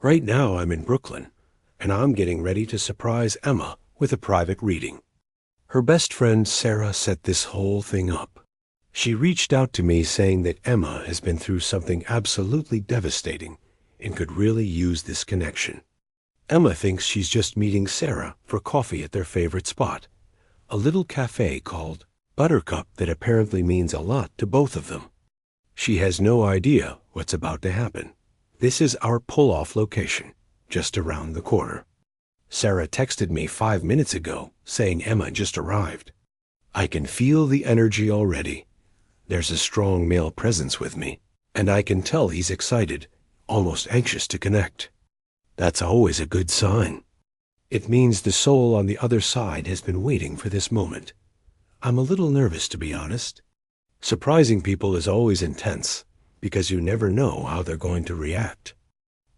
Right now I'm in Brooklyn, and I'm getting ready to surprise Emma with a private reading. Her best friend Sarah set this whole thing up. She reached out to me saying that Emma has been through something absolutely devastating and could really use this connection. Emma thinks she's just meeting Sarah for coffee at their favorite spot, a little cafe called Buttercup that apparently means a lot to both of them. She has no idea what's about to happen. This is our pull-off location, just around the corner. Sarah texted me 5 minutes ago saying Emma just arrived. I can feel the energy already. There's a strong male presence with me, and I can tell he's excited, almost anxious to connect. That's always a good sign. It means the soul on the other side has been waiting for this moment. I'm a little nervous, to be honest. Surprising people is always intense, because you never know how they're going to react.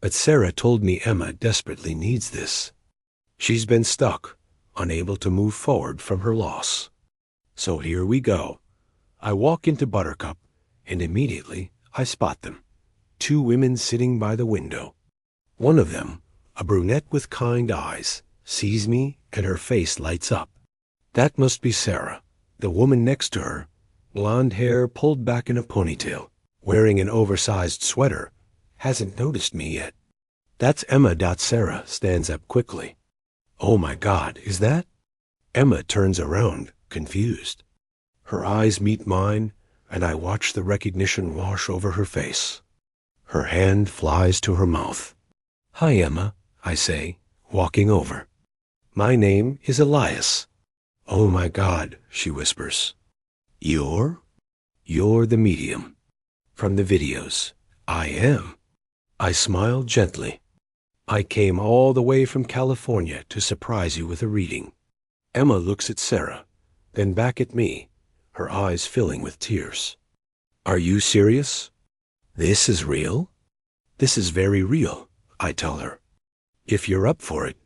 But Sarah told me Emma desperately needs this. She's been stuck, unable to move forward from her loss. So here we go. I walk into Buttercup, and immediately I spot them. 2 women sitting by the window. One of them, a brunette with kind eyes, sees me and her face lights up. That must be Sarah. The woman next to her, blonde hair pulled back in a ponytail, wearing an oversized sweater, hasn't noticed me yet. That's Emma. Sarah stands up quickly. Oh my God, is that? Emma turns around, confused. Her eyes meet mine, and I watch the recognition wash over her face. Her hand flies to her mouth. Hi, Emma, I say, walking over. My name is Elias. Oh my God, she whispers. You're the medium. From the videos. I am. I smile gently. I came all the way from California to surprise you with a reading. Emma looks at Sarah, then back at me, her eyes filling with tears. Are you serious? This is real? This is very real, I tell her. If you're up for it,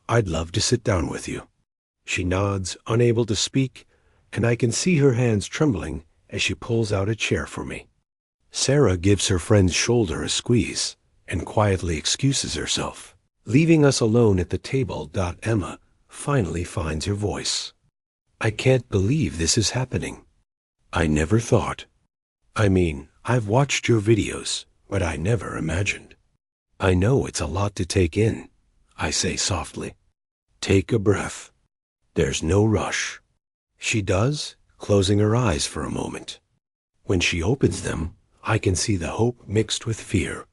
I'd love to sit down with you. She nods, unable to speak, and I can see her hands trembling as she pulls out a chair for me. Sarah gives her friend's shoulder a squeeze and quietly excuses herself, leaving us alone at the table. Emma finally finds her voice. I can't believe this is happening. I never thought. I mean, I've watched your videos, but I never imagined. I know it's a lot to take in, I say softly. Take a breath. There's no rush. She does, closing her eyes for a moment. When she opens them, I can see the hope mixed with fear.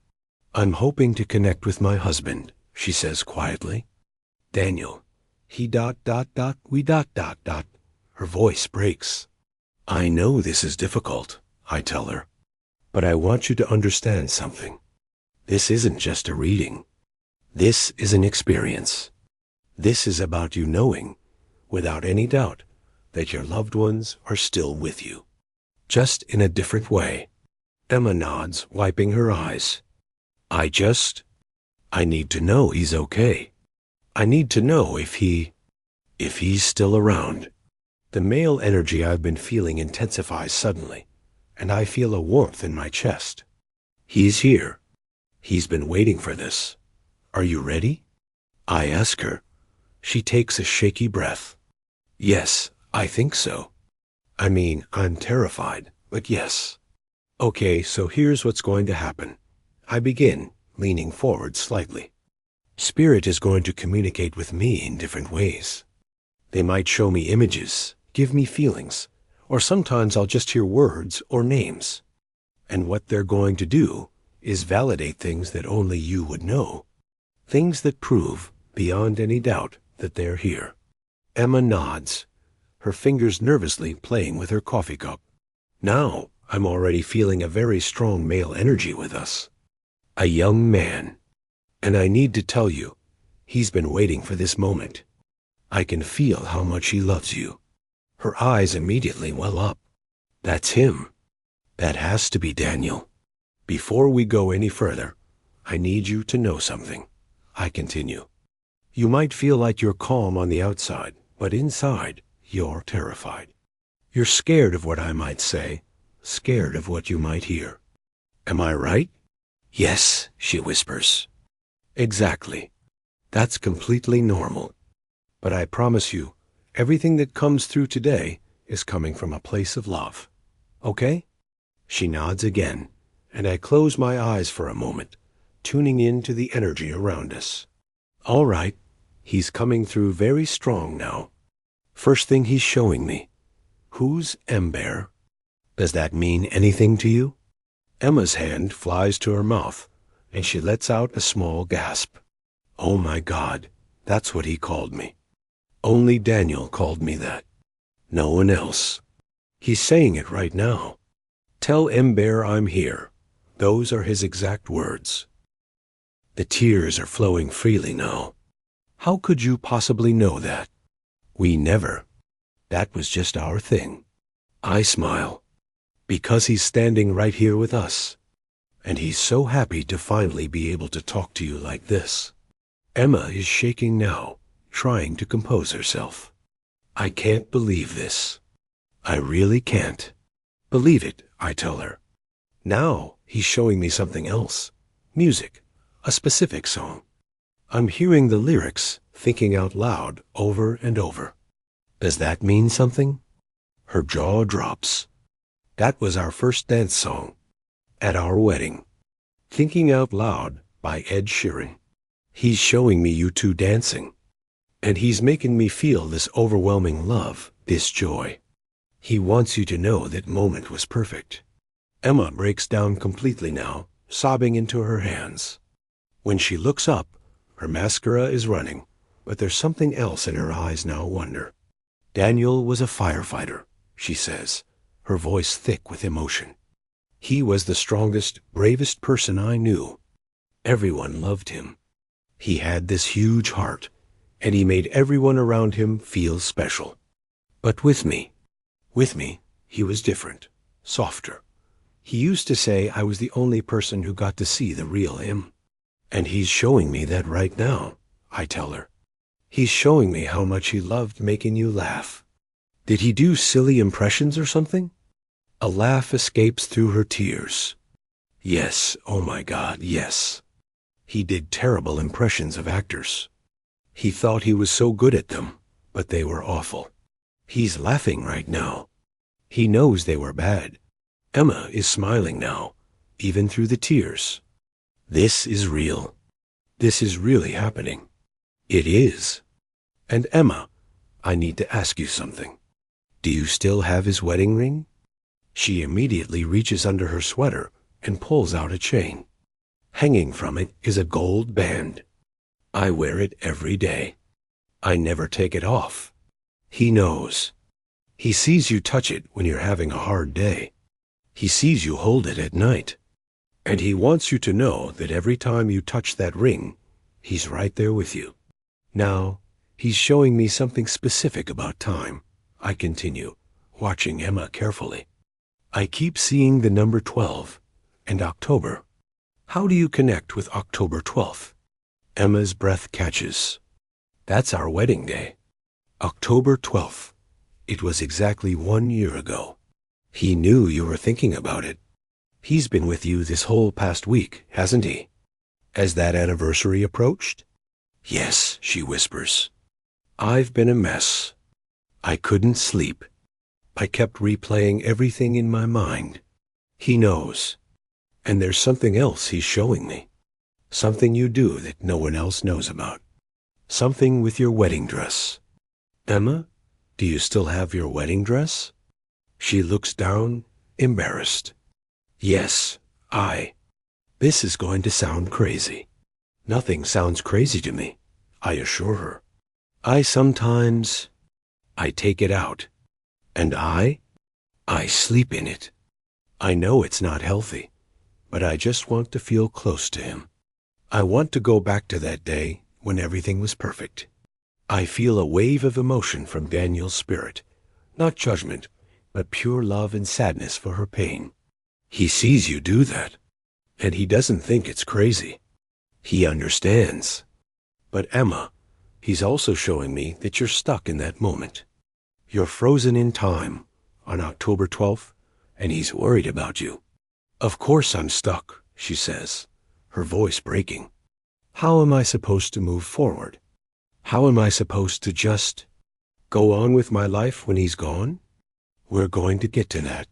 I'm hoping to connect with my husband, she says quietly. Daniel. We ... Her voice breaks. I know this is difficult, I tell her. But I want you to understand something. This isn't just a reading. This is an experience. This is about you knowing, without any doubt, that your loved ones are still with you. Just in a different way. Emma nods, wiping her eyes. I need to know he's okay. I need to know if he's still around. The male energy I've been feeling intensifies suddenly, and I feel a warmth in my chest. He's here. He's been waiting for this. Are you ready? I ask her. She takes a shaky breath. Yes, I think so. I mean, I'm terrified, but yes. Okay, so here's what's going to happen. I begin, leaning forward slightly. Spirit is going to communicate with me in different ways. They might show me images, give me feelings, or sometimes I'll just hear words or names. And what they're going to do is validate things that only you would know. Things that prove, beyond any doubt, that they're here. Emma nods, her fingers nervously playing with her coffee cup. Now, I'm already feeling a very strong male energy with us. A young man. And I need to tell you, he's been waiting for this moment. I can feel how much he loves you. Her eyes immediately well up. That's him. That has to be Daniel. Before we go any further, I need you to know something. I continue. You might feel like you're calm on the outside, but inside, you're terrified. You're scared of what I might say, scared of what you might hear. Am I right? Yes, she whispers. Exactly. That's completely normal. But I promise you, everything that comes through today is coming from a place of love. Okay? She nods again, and I close my eyes for a moment, tuning in to the energy around us. All right, he's coming through very strong now. First thing he's showing me. Who's Ember? Does that mean anything to you? Emma's hand flies to her mouth, and she lets out a small gasp. Oh my God, that's what he called me. Only Daniel called me that. No one else. He's saying it right now. Tell Ember I'm here. Those are his exact words. The tears are flowing freely now. How could you possibly know that? We never. That was just our thing. I smile. Because he's standing right here with us. And he's so happy to finally be able to talk to you like this. Emma is shaking now, trying to compose herself. I can't believe this. I really can't. Believe it, I tell her. Now he's showing me something else. Music. A specific song. I'm hearing the lyrics, thinking out loud over and over. Does that mean something? Her jaw drops. That was our first dance song. At our wedding. Thinking Out Loud by Ed Sheeran. He's showing me you two dancing. And he's making me feel this overwhelming love, this joy. He wants you to know that moment was perfect. Emma breaks down completely now, sobbing into her hands. When she looks up, her mascara is running, but there's something else in her eyes now, wonder. Daniel was a firefighter, she says, her voice thick with emotion. He was the strongest, bravest person I knew. Everyone loved him. He had this huge heart, and he made everyone around him feel special. But with me, he was different, softer. He used to say I was the only person who got to see the real him. And he's showing me that right now, I tell her. He's showing me how much he loved making you laugh. Did he do silly impressions or something? A laugh escapes through her tears. Yes, oh my God, yes. He did terrible impressions of actors. He thought he was so good at them, but they were awful. He's laughing right now. He knows they were bad. Emma is smiling now, even through the tears. This is real. This is really happening. It is. And Emma, I need to ask you something. Do you still have his wedding ring? She immediately reaches under her sweater and pulls out a chain. Hanging from it is a gold band. I wear it every day. I never take it off. He knows. He sees you touch it when you're having a hard day. He sees you hold it at night. And he wants you to know that every time you touch that ring, he's right there with you. Now, he's showing me something specific about time. I continue, watching Emma carefully. I keep seeing the number 12 and October. How do you connect with October 12th? Emma's breath catches. That's our wedding day. October 12th. It was exactly 1 year ago. He knew you were thinking about it. He's been with you this whole past week, hasn't he? As that anniversary approached? Yes, she whispers. I've been a mess. I couldn't sleep. I kept replaying everything in my mind. He knows. And there's something else he's showing me. Something you do that no one else knows about. Something with your wedding dress. Emma, do you still have your wedding dress? She looks down, embarrassed. Yes, This is going to sound crazy. Nothing sounds crazy to me, I assure her. I take it out. And I sleep in it. I know it's not healthy, but I just want to feel close to him. I want to go back to that day when everything was perfect. I feel a wave of emotion from Daniel's spirit, not judgment, but pure love and sadness for her pain. He sees you do that, and he doesn't think it's crazy. He understands. But Emma, he's also showing me that you're stuck in that moment. You're frozen in time on October 12th, and he's worried about you. Of course I'm stuck, she says, her voice breaking. How am I supposed to move forward? How am I supposed to just go on with my life when he's gone? We're going to get to that,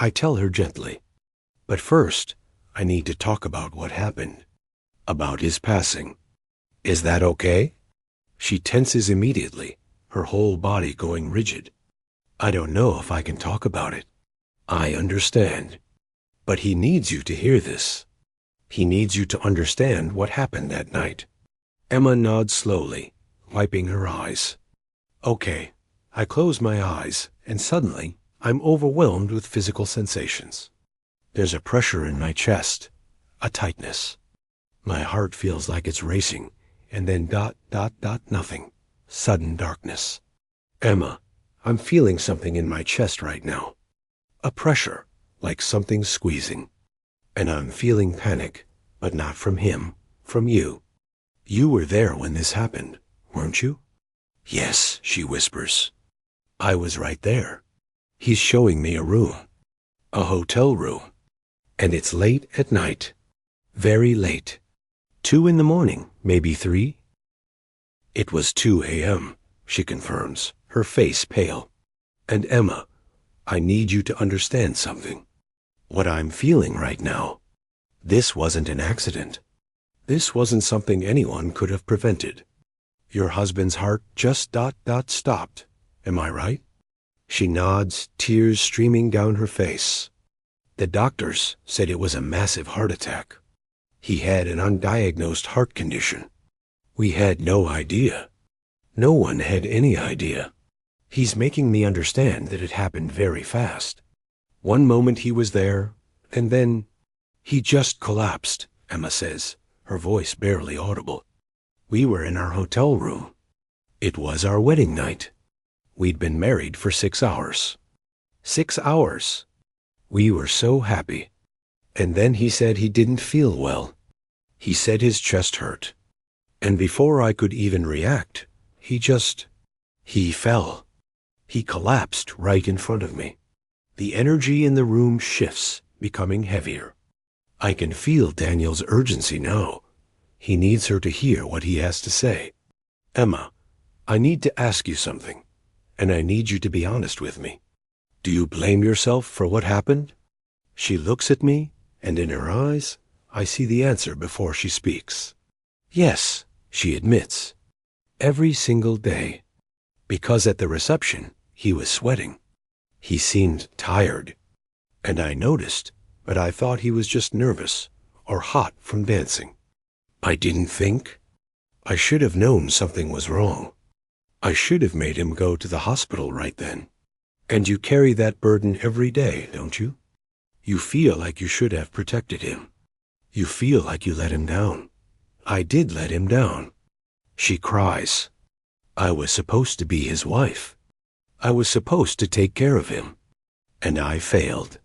I tell her gently. But first, I need to talk about what happened. About his passing. Is that okay? She tenses immediately, her whole body going rigid. I don't know if I can talk about it. I understand. But he needs you to hear this. He needs you to understand what happened that night. Emma nods slowly, wiping her eyes. Okay. I close my eyes, and suddenly, I'm overwhelmed with physical sensations. There's a pressure in my chest, a tightness. My heart feels like it's racing, and then ... nothing. Sudden darkness. Emma, I'm feeling something in my chest right now. A pressure, like something squeezing. And I'm feeling panic, but not from him, from you. You were there when this happened, weren't you? Yes, she whispers. I was right there. He's showing me a room. A hotel room. And it's late at night. Very late. 2 a.m, maybe 3. It was 2 a.m., she confirms, her face pale. And Emma, I need you to understand something. What I'm feeling right now. This wasn't an accident. This wasn't something anyone could have prevented. Your husband's heart just ... stopped. Am I right? She nods, tears streaming down her face. The doctors said it was a massive heart attack. He had an undiagnosed heart condition. We had no idea. No one had any idea. He's making me understand that it happened very fast. One moment he was there, and then he just collapsed, Emma says, her voice barely audible. We were in our hotel room. It was our wedding night. We'd been married for 6 hours. 6 hours. We were so happy. And then he said he didn't feel well. He said his chest hurt. And before I could even react, he fell. He collapsed right in front of me. The energy in the room shifts, becoming heavier. I can feel Daniel's urgency now. He needs her to hear what he has to say. Emma, I need to ask you something, and I need you to be honest with me. Do you blame yourself for what happened? She looks at me, and in her eyes, I see the answer before she speaks. Yes, she admits. Every single day. Because at the reception, he was sweating. He seemed tired. And I noticed, but I thought he was just nervous or hot from dancing. I didn't think. I should have known something was wrong. I should have made him go to the hospital right then. And you carry that burden every day, don't you? You feel like you should have protected him. You feel like you let him down. I did let him down. She cries. I was supposed to be his wife. I was supposed to take care of him. And I failed.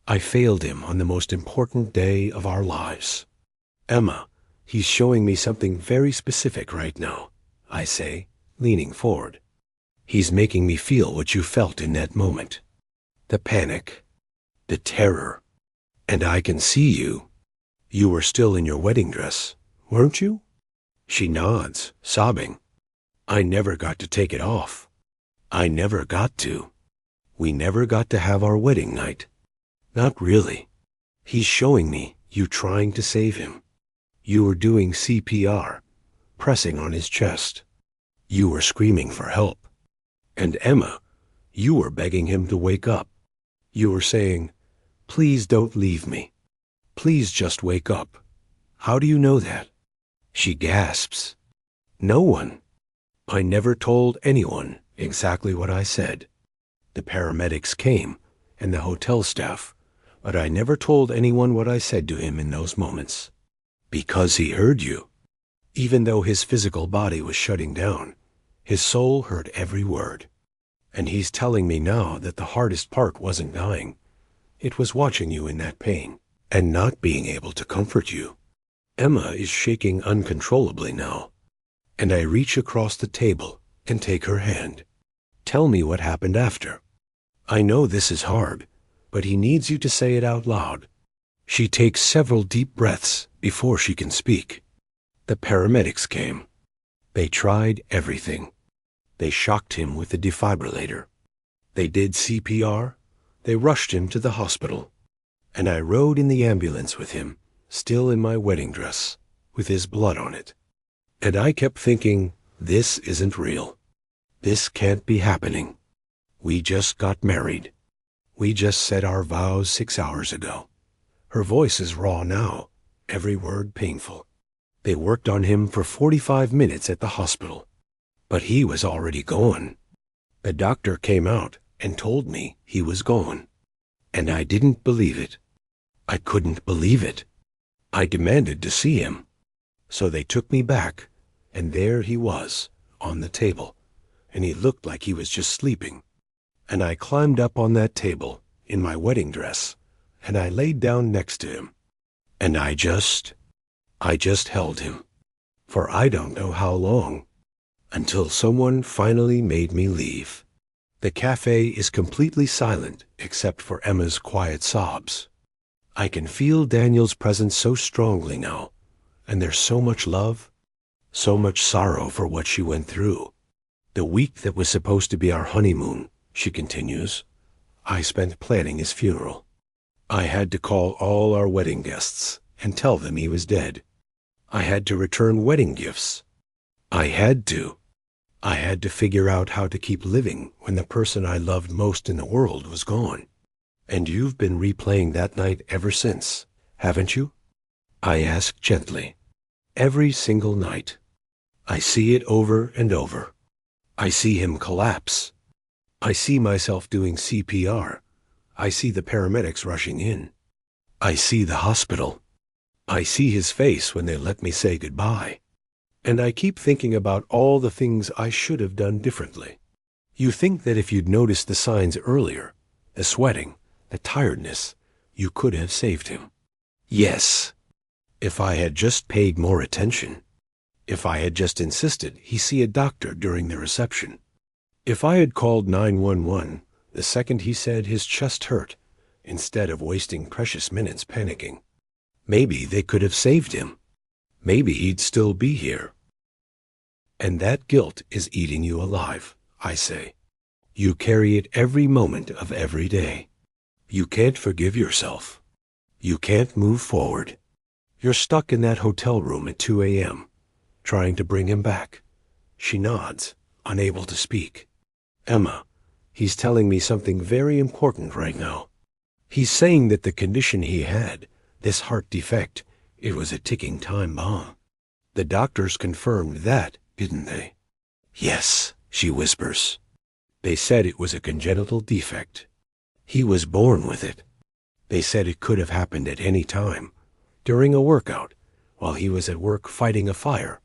I failed him on the most important day of our lives. Emma, he's showing me something very specific right now, I say, leaning forward. He's making me feel what you felt in that moment. The panic. The terror. And I can see you. You were still in your wedding dress, weren't you? She nods, sobbing. I never got to take it off. I never got to. We never got to have our wedding night. Not really. He's showing me you trying to save him. You were doing CPR, pressing on his chest. You were screaming for help. And Emma, you were begging him to wake up. You were saying, please don't leave me. Please just wake up. How do you know that? She gasps. No one. I never told anyone exactly what I said. The paramedics came, and the hotel staff, but I never told anyone what I said to him in those moments. Because he heard you. Even though his physical body was shutting down, his soul heard every word. And he's telling me now that the hardest part wasn't dying. It was watching you in that pain, and not being able to comfort you. Emma is shaking uncontrollably now, and I reach across the table and take her hand. Tell me what happened after. I know this is hard, but he needs you to say it out loud. She takes several deep breaths before she can speak. The paramedics came. They tried everything. They shocked him with the defibrillator. They did CPR. They rushed him to the hospital. And I rode in the ambulance with him, still in my wedding dress, with his blood on it. And I kept thinking, this isn't real. This can't be happening. We just got married. We just said our vows 6 hours ago. Her voice is raw now, every word painful. They worked on him for 45 minutes at the hospital. But he was already gone. The doctor came out and told me he was gone. And I didn't believe it. I couldn't believe it. I demanded to see him. So they took me back, and there he was, on the table, and he looked like he was just sleeping. And I climbed up on that table, in my wedding dress, and I laid down next to him. And I just held him, for I don't know how long, until someone finally made me leave. The cafe is completely silent except for Emma's quiet sobs. I can feel Daniel's presence so strongly now, and there's so much love, so much sorrow for what she went through. The week that was supposed to be our honeymoon, she continues, I spent planning his funeral. I had to call all our wedding guests and tell them he was dead. I had to return wedding gifts. I had to figure out how to keep living when the person I loved most in the world was gone. And you've been replaying that night ever since, haven't you? I asked gently. Every single night. I see it over and over. I see him collapse. I see myself doing CPR. I see the paramedics rushing in. I see the hospital. I see his face when they let me say goodbye. And I keep thinking about all the things I should have done differently. You think that if you'd noticed the signs earlier, the sweating, the tiredness, you could have saved him. Yes. If I had just paid more attention. If I had just insisted he see a doctor during the reception. If I had called 911 the second he said his chest hurt, instead of wasting precious minutes panicking. Maybe they could have saved him. Maybe he'd still be here. And that guilt is eating you alive, I say. You carry it every moment of every day. You can't forgive yourself. You can't move forward. You're stuck in that hotel room at 2 a.m., trying to bring him back. She nods, unable to speak. Emma, he's telling me something very important right now. He's saying that the condition he had, this heart defect, it was a ticking time bomb. The doctors confirmed that, didn't they? Yes, she whispers. They said it was a congenital defect. He was born with it. They said it could have happened at any time, during a workout, while he was at work fighting a fire,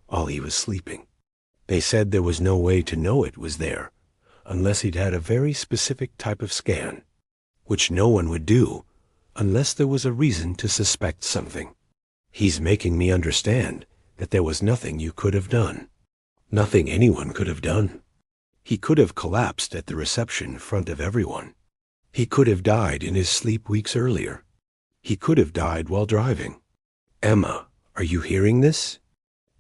while he was sleeping. They said there was no way to know it was there, unless he'd had a very specific type of scan, which no one would do unless there was a reason to suspect something. He's making me understand that there was nothing you could have done. Nothing anyone could have done. He could have collapsed at the reception in front of everyone. He could have died in his sleep weeks earlier. He could have died while driving. Emma, are you hearing this?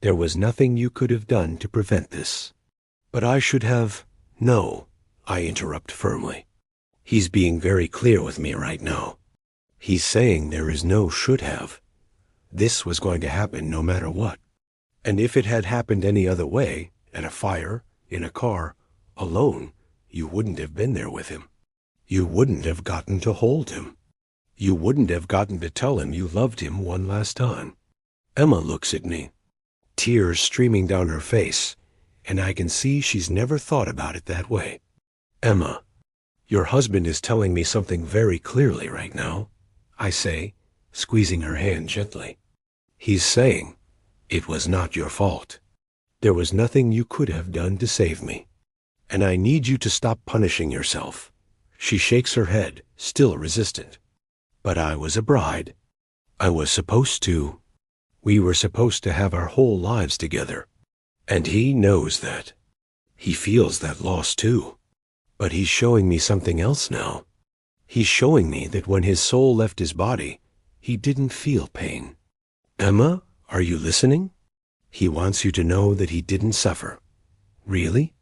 There was nothing you could have done to prevent this. But I should have... No, I interrupt firmly. He's being very clear with me right now. He's saying there is no should have. This was going to happen no matter what. And if it had happened any other way, at a fire, in a car, alone, you wouldn't have been there with him. You wouldn't have gotten to hold him. You wouldn't have gotten to tell him you loved him one last time. Emma looks at me, tears streaming down her face, and I can see she's never thought about it that way. Emma, your husband is telling me something very clearly right now, I say, squeezing her hand gently. He's saying, it was not your fault. There was nothing you could have done to save me. And I need you to stop punishing yourself. She shakes her head, still resistant. But I was a bride. I was supposed to. We were supposed to have our whole lives together. And he knows that. He feels that loss too. But he's showing me something else now. He's showing me that when his soul left his body, he didn't feel pain. Emma, are you listening? He wants you to know that he didn't suffer. Really?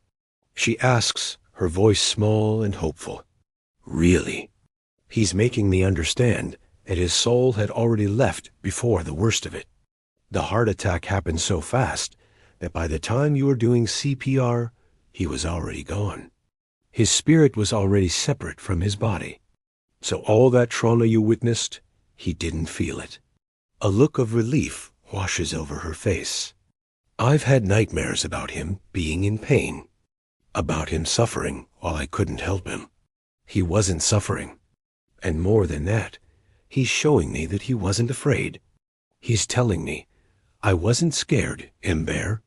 She asks, her voice small and hopeful. Really? He's making me understand that his soul had already left before the worst of it. The heart attack happened so fast that by the time you were doing CPR, he was already gone. His spirit was already separate from his body. So all that trauma you witnessed, he didn't feel it. A look of relief washes over her face. I've had nightmares about him being in pain, about him suffering while I couldn't help him. He wasn't suffering. And more than that, he's showing me that he wasn't afraid. He's telling me, I wasn't scared, Ember.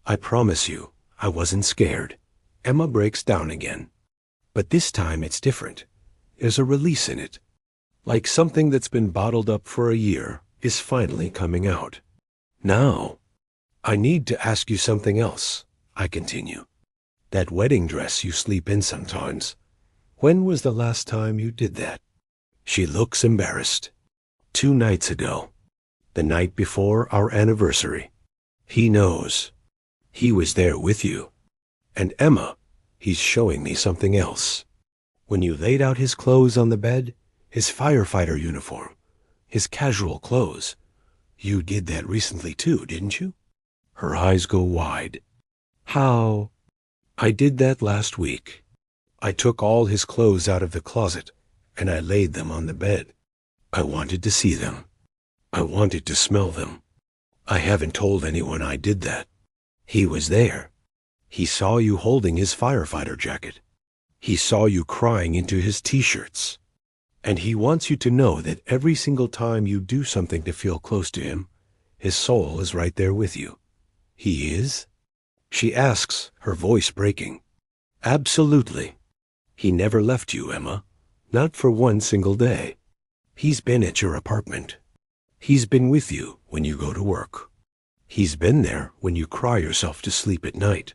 I promise you, I wasn't scared. Emma breaks down again. But this time it's different. There's a release in it. Like something that's been bottled up for a year is finally coming out. Now, I need to ask you something else, I continue. That wedding dress you sleep in sometimes. When was the last time you did that? She looks embarrassed. 2 nights ago. The night before our anniversary. He knows. He was there with you. And Emma, he's showing me something else. When you laid out his clothes on the bed, his firefighter uniform, his casual clothes, you did that recently too, didn't you? Her eyes go wide. How? I did that last week. I took all his clothes out of the closet, and I laid them on the bed. I wanted to see them. I wanted to smell them. I haven't told anyone I did that. He was there. He saw you holding his firefighter jacket. He saw you crying into his t-shirts. And he wants you to know that every single time you do something to feel close to him, his soul is right there with you. He is? She asks, her voice breaking. Absolutely. He never left you, Emma. Not for one single day. He's been at your apartment. He's been with you when you go to work. He's been there when you cry yourself to sleep at night.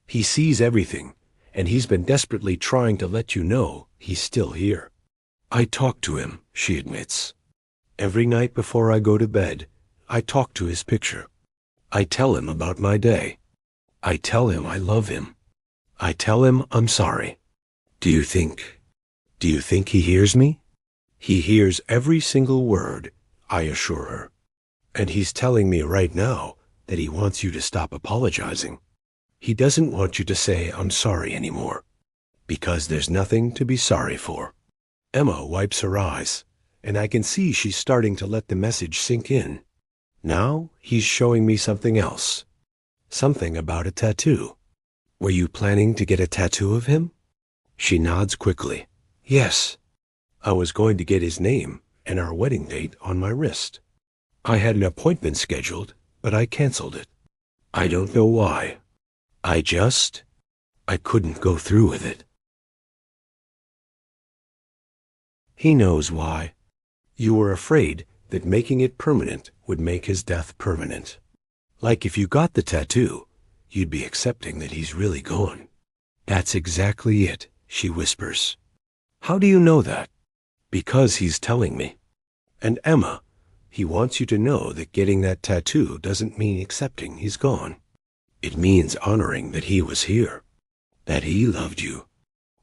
He sees everything, and he's been desperately trying to let you know he's still here. I talk to him, she admits. Every night before I go to bed, I talk to his picture. I tell him about my day. I tell him I love him. I tell him I'm sorry. Do you think he hears me? He hears every single word, I assure her. And he's telling me right now that he wants you to stop apologizing. He doesn't want you to say I'm sorry anymore, because there's nothing to be sorry for. Emma wipes her eyes, and I can see she's starting to let the message sink in. Now he's showing me something else. Something about a tattoo. Were you planning to get a tattoo of him? She nods quickly. Yes. I was going to get his name and our wedding date on my wrist. I had an appointment scheduled, but I canceled it. I don't know why. I couldn't go through with it. He knows why. You were afraid that making it permanent would make his death permanent. Like if you got the tattoo, you'd be accepting that he's really gone. That's exactly it, she whispers. How do you know that? Because he's telling me. And Emma, he wants you to know that getting that tattoo doesn't mean accepting he's gone. It means honoring that he was here, that he loved you,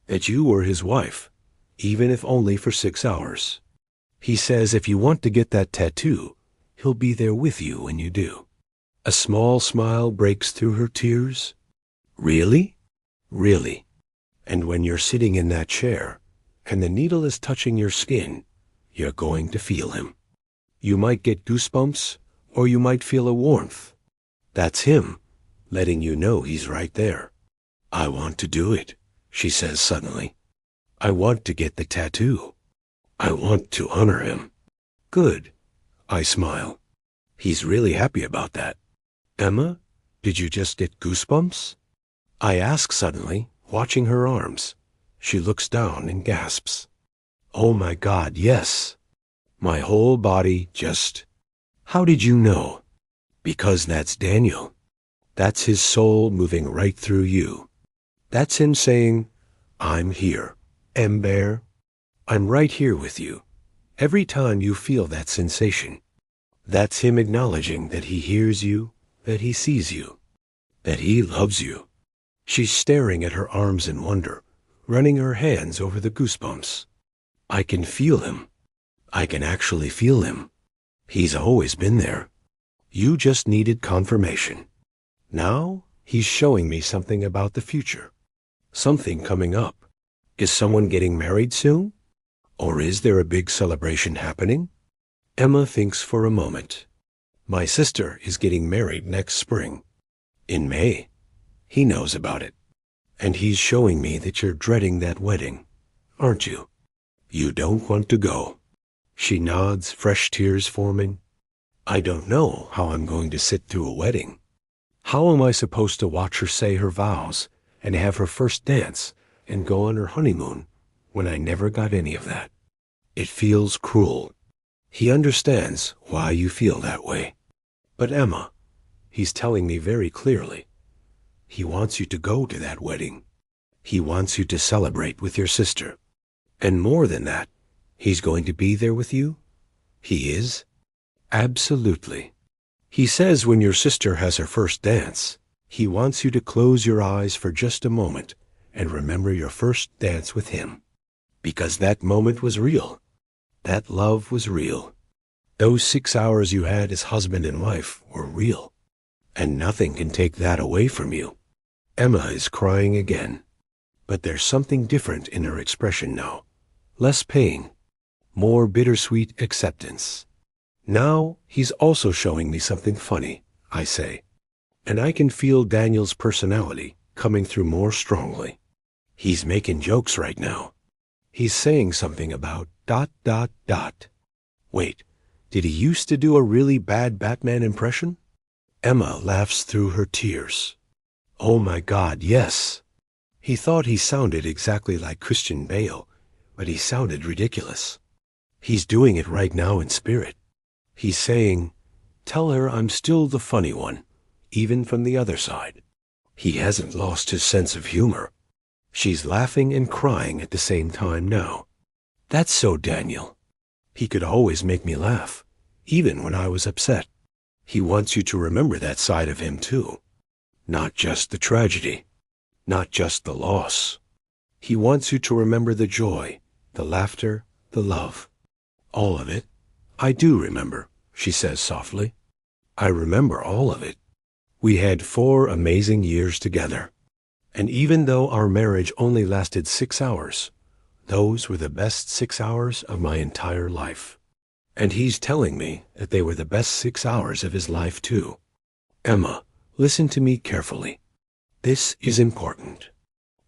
that you were his wife, even if only for 6 hours. He says if you want to get that tattoo, he'll be there with you when you do. A small smile breaks through her tears. Really? Really. And when you're sitting in that chair, and the needle is touching your skin, you're going to feel him. You might get goosebumps, or you might feel a warmth. That's him, letting you know he's right there. I want to do it, she says suddenly. I want to get the tattoo. I want to honor him. Good, I smile. He's really happy about that. Emma, did you just get goosebumps? I ask suddenly, watching her arms. She looks down and gasps. Oh my God, yes. My whole body just... How did you know? Because that's Daniel. That's his soul moving right through you. That's him saying, I'm here, Ember. I'm right here with you. Every time you feel that sensation, that's him acknowledging that he hears you, that he sees you, that he loves you. She's staring at her arms in wonder, running her hands over the goosebumps. I can feel him. I can actually feel him. He's always been there. You just needed confirmation. Now he's showing me something about the future. Something coming up. Is someone getting married soon? Or is there a big celebration happening? Emma thinks for a moment. My sister is getting married next spring. In May. He knows about it. And he's showing me that you're dreading that wedding, aren't you? You don't want to go. She nods, fresh tears forming. I don't know how I'm going to sit through a wedding. How am I supposed to watch her say her vows and have her first dance and go on her honeymoon when I never got any of that? It feels cruel. He understands why you feel that way. But Emma, he's telling me very clearly, he wants you to go to that wedding. He wants you to celebrate with your sister. And more than that, he's going to be there with you? He is? Absolutely. He says when your sister has her first dance, he wants you to close your eyes for just a moment and remember your first dance with him. Because that moment was real. That love was real. Those 6 hours you had as husband and wife were real. And nothing can take that away from you. Emma is crying again. But there's something different in her expression now. Less pain. More bittersweet acceptance. Now he's also showing me something funny, I say. And I can feel Daniel's personality coming through more strongly. He's making jokes right now. He's saying something about ... Wait, did he used to do a really bad Batman impression? Emma laughs through her tears. Oh my God, yes. He thought he sounded exactly like Christian Bale, but he sounded ridiculous. He's doing it right now in spirit. He's saying, tell her I'm still the funny one, even from the other side. He hasn't lost his sense of humor. She's laughing and crying at the same time now. That's so Daniel. He could always make me laugh, even when I was upset. He wants you to remember that side of him too. Not just the tragedy, not just the loss. He wants you to remember the joy, the laughter, the love. All of it. I do remember, she says softly. I remember all of it. We had 4 amazing years together. And even though our marriage only lasted 6 hours, those were the best 6 hours of my entire life. And he's telling me that they were the best 6 hours of his life too. Emma, listen to me carefully. This is important.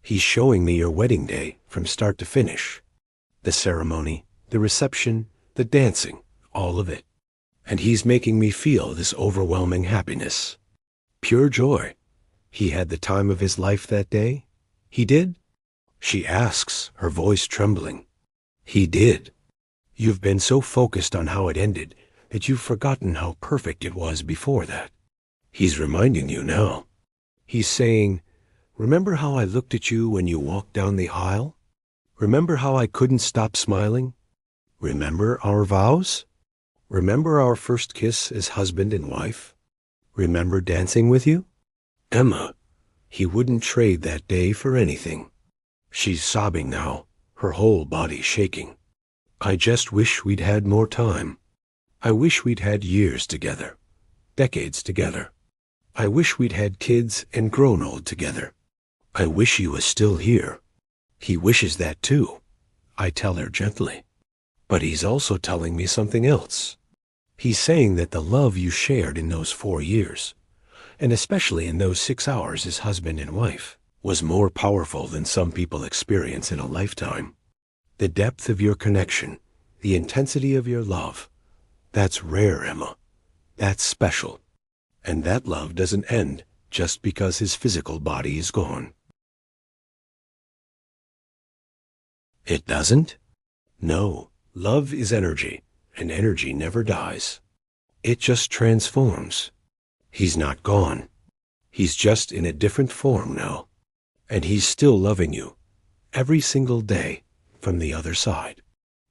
He's showing me your wedding day from start to finish. The ceremony, the reception, the dancing, all of it. And he's making me feel this overwhelming happiness. Pure joy. He had the time of his life that day? He did? She asks, her voice trembling. He did. You've been so focused on how it ended that you've forgotten how perfect it was before that. He's reminding you now. He's saying, remember how I looked at you when you walked down the aisle? Remember how I couldn't stop smiling? Remember our vows? Remember our first kiss as husband and wife? Remember dancing with you? Emma, he wouldn't trade that day for anything. She's sobbing now, her whole body shaking. I just wish we'd had more time. I wish we'd had years together, decades together. I wish we'd had kids and grown old together. I wish he was still here. He wishes that too, I tell her gently. But he's also telling me something else. He's saying that the love you shared in those 4 years, and especially in those 6 hours as husband and wife, was more powerful than some people experience in a lifetime. The depth of your connection, the intensity of your love, that's rare, Emma. That's special. And that love doesn't end just because his physical body is gone. It doesn't? No, love is energy, and energy never dies. It just transforms. He's not gone. He's just in a different form now. And he's still loving you, every single day, from the other side.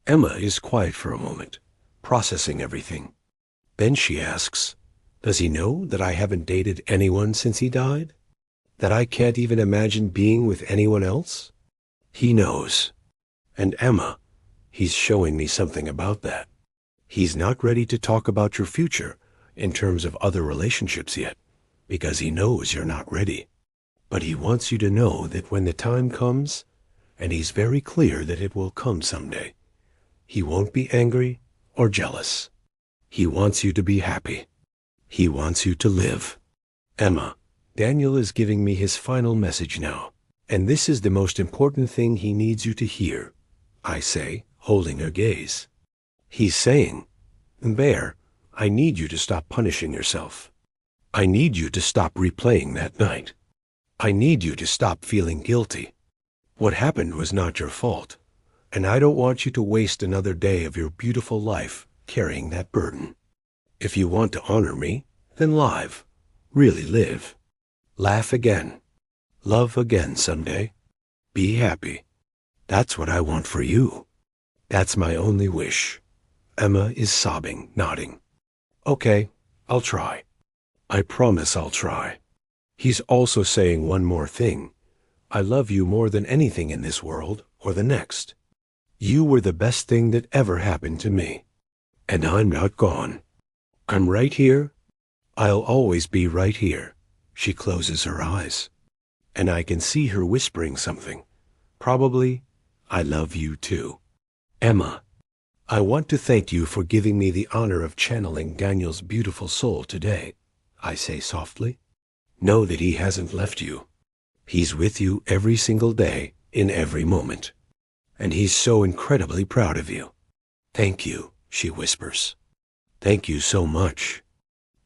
Emma is quiet for a moment, processing everything. Then she asks, Does he know that I haven't dated anyone since he died? That I can't even imagine being with anyone else? He knows. And Emma, he's showing me something about that. He's not ready to talk about your future in terms of other relationships yet, because he knows you're not ready. But he wants you to know that when the time comes, and he's very clear that it will come someday, he won't be angry or jealous. He wants you to be happy. He wants you to live. Emma, Daniel is giving me his final message now, and this is the most important thing he needs you to hear, I say, holding her gaze. He's saying, Bear, I need you to stop punishing yourself. I need you to stop replaying that night. I need you to stop feeling guilty. What happened was not your fault, and I don't want you to waste another day of your beautiful life carrying that burden. If you want to honor me, then live. Really live. Laugh again. Love again someday. Be happy. That's what I want for you. That's my only wish. Emma is sobbing, nodding. Okay, I'll try. I promise I'll try. He's also saying one more thing. I love you more than anything in this world or the next. You were the best thing that ever happened to me. And I'm not gone. I'm right here. I'll always be right here. She closes her eyes, and I can see her whispering something. Probably, I love you too. Emma, I want to thank you for giving me the honor of channeling Daniel's beautiful soul today, I say softly. Know that he hasn't left you. He's with you every single day, in every moment. And he's so incredibly proud of you. Thank you, she whispers. Thank you so much.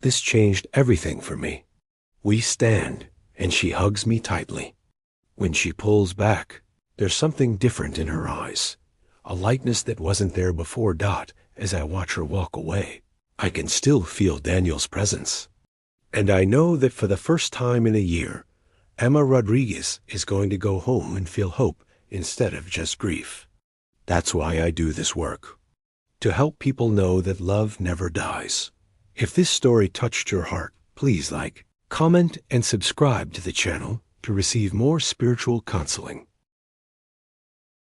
This changed everything for me. We stand, and she hugs me tightly. When she pulls back, there's something different in her eyes, a lightness that wasn't there before. As I watch her walk away, I can still feel Daniel's presence. And I know that for the first time in a year, Emma Rodriguez is going to go home and feel hope instead of just grief. That's why I do this work. To help people know that love never dies. If this story touched your heart, please like, comment, and subscribe to the channel to receive more spiritual counseling.